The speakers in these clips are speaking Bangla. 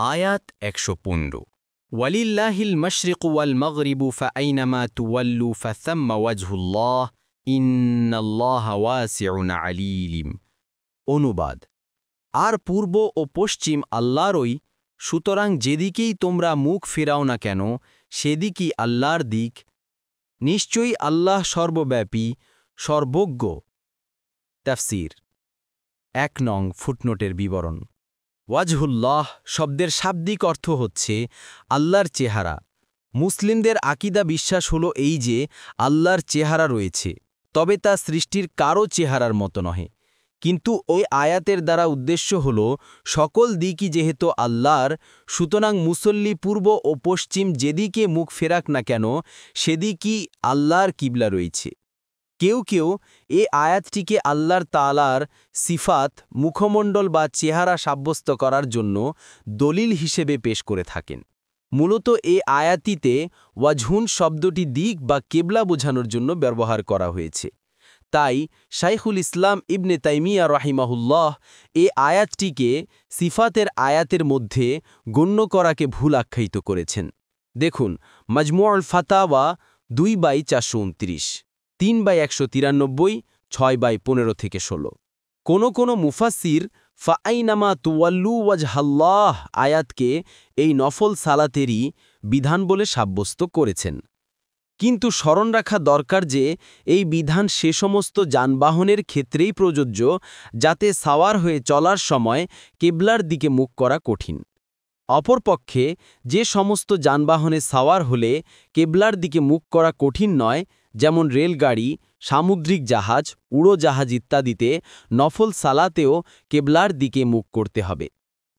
আয়াত ১১৫ ওয়ালিল্লাহিল মাশরিকু ওয়াল মাগরিবু ফাআইনামা তুওয়াল্লু ফাসাম্মা ওয়াজহুল্লাহ ইন্নাল্লাহা ওয়াসিউন আলীম। অনুবাদ: আর পূর্ব ও পশ্চিম আল্লাহরই, সুতরাং যেদিকেই তোমরা মুখ ফেরাও না কেন সেদিকই আল্লাহর দিক। নিশ্চয়ই আল্লাহ সর্বব্যাপী, সর্বজ্ঞ। তাফসীর। ১ নং ফুটনোটের বিবরণ। ওয়াজহুল্লাহ শব্দের শাব্দিক অর্থ হচ্ছে আল্লাহর চেহারা। মুসলিমদের আকীদা বিশ্বাস হল এই যে আল্লাহর চেহারা রয়েছে, তবে তা সৃষ্টির কারও চেহারার মতো নহে। কিন্তু ওই আয়াতের দ্বারা উদ্দেশ্য হল সকল দিকই যেহেতু আল্লাহর, সুতরাং মুসল্লি পূর্ব ও পশ্চিম যেদিকে মুখ ফেরাক না কেন সেদিকই আল্লাহর কিবলা রয়েছে। কেউ কেউ এ আয়াতটিকে আল্লাহর তাআলার সিফাত, মুখমণ্ডল বা চেহারা সাব্যস্ত করার জন্য দলিল হিসেবে পেশ করে থাকেন। মূলত এ আয়াতিতে ওয়াজহুন শব্দটি দিক বা কেবলা বোঝানোর জন্য ব্যবহার করা হয়েছে। তাই শাইখুল ইসলাম ইবনে তাইমিয়া রাহিমাহুল্লাহ এ আয়াতটিকে সিফাতের আয়াতের মধ্যে গণ্য করাকে ভুল আখ্যায়িত করেছেন। দেখুন মাজমুউল ফাতাওয়া 2/429, 3/193, 6/15-16। কোনো মুফাসসির ফাআইনামা তুওয়াল্লু ওয়াজহাল্লাহ আয়াতকে এই নফল সালাতেরই বিধান বলে সাব্যস্ত করেছেন। কিন্তু স্মরণ রাখা দরকার যে এই বিধান সে সমস্ত যানবাহনের ক্ষেত্রেই প্রযোজ্য যাতে সাওয়ার হয়ে চলার সময় কেবলার দিকে মুখ করা কঠিন। অপরপক্ষে যে সমস্ত যানবাহনে সাওয়ার হলে কেবলার দিকে মুখ করা কঠিন নয়, যেমন রেলগাড়ি, সামুদ্রিক জাহাজ, উড়োজাহাজ ইত্যাদিতে নফল সালাতেও কেবলার দিকে মুখ করতে হবে।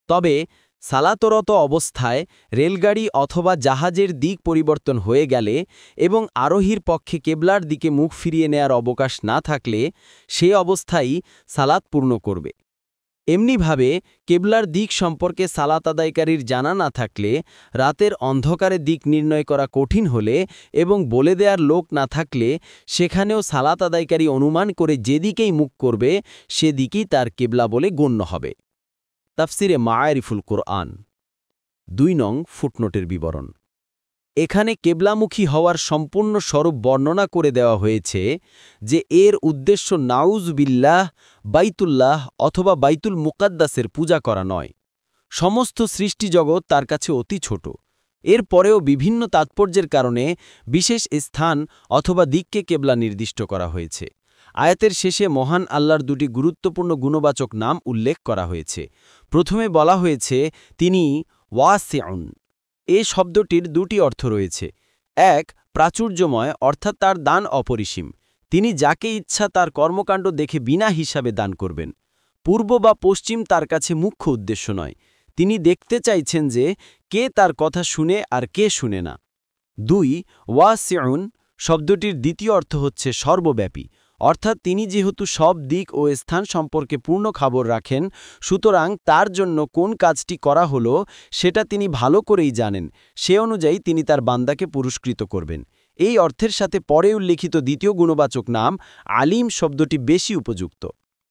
তবে সালাতরত অবস্থায় রেলগাড়ি অথবা জাহাজের দিক পরিবর্তন হয়ে গেলে এবং আরোহীর পক্ষে কেবলার দিকে মুখ ফিরিয়ে নেয়ার অবকাশ না থাকলে সে অবস্থায় সালাত পূর্ণ করবে। এমনিভাবে কেবলার দিক সম্পর্কে সালাত আদায়কারীর জানা না থাকলে, রাতের অন্ধকারে দিক নির্ণয় করা কঠিন হলে এবং বলে দেওয়ার লোক না থাকলে সেখানেও সালাত আদায়কারী অনুমান করে যেদিকেই মুখ করবে সেদিকেই তার কেবলা বলে গণ্য হবে। তাফসিরে মাআরিফুল কুরআন 2 নং ফুটনোটের বিবরণ। এখানে কেবলামুখী হওয়ার সম্পূর্ণ স্বরূপ বর্ণনা করে দেওয়া হয়েছে যে এর উদ্দেশ্য নাউজ বিল্লাহ, বাইতুল্লাহ অথবা বাইতুল মুকাদ্দাসের পূজা করা নয়। সমস্ত সৃষ্টিজগৎ তার কাছে অতি ছোট। এর পরেও বিভিন্ন তাৎপর্যের কারণে বিশেষ স্থান অথবা দিককে কেবলা নির্দিষ্ট করা হয়েছে। আয়াতের শেষে মহান আল্লাহর 2টি গুরুত্বপূর্ণ গুণবাচক নাম উল্লেখ করা হয়েছে। প্রথমে বলা হয়েছে তিনি ওয়াসিউন। এ শব্দটির 2টি অর্থ রয়েছে। 1, প্রাচুর্যময়, অর্থাৎ তার দান অপরিসীম। তিনি যাকে ইচ্ছা তার কর্মকাণ্ড দেখে বিনা হিসাবে দান করবেন। পূর্ব বা পশ্চিম তার কাছে মুখ্য উদ্দেশ্য নয়। তিনি দেখতে চাইছেন যে কে তার কথা শুনে আর কে শুনে না। 2, ওয়াসিউন শব্দটির দ্বিতীয় অর্থ হচ্ছে সর্বব্যাপী, অর্থাৎ তিনি যেহেতু সব দিক ও স্থান সম্পর্কে পূর্ণ খবর রাখেন, সুতরাং তার জন্য কোন কাজটি করা হলো সেটা তিনি ভালো করেই জানেন। সে অনুযায়ী তিনি তার বান্দাকে পুরস্কৃত করবেন। এই অর্থের সাথে পরে উল্লিখিত দ্বিতীয় গুণবাচক নাম আলিম শব্দটি বেশি উপযুক্ত।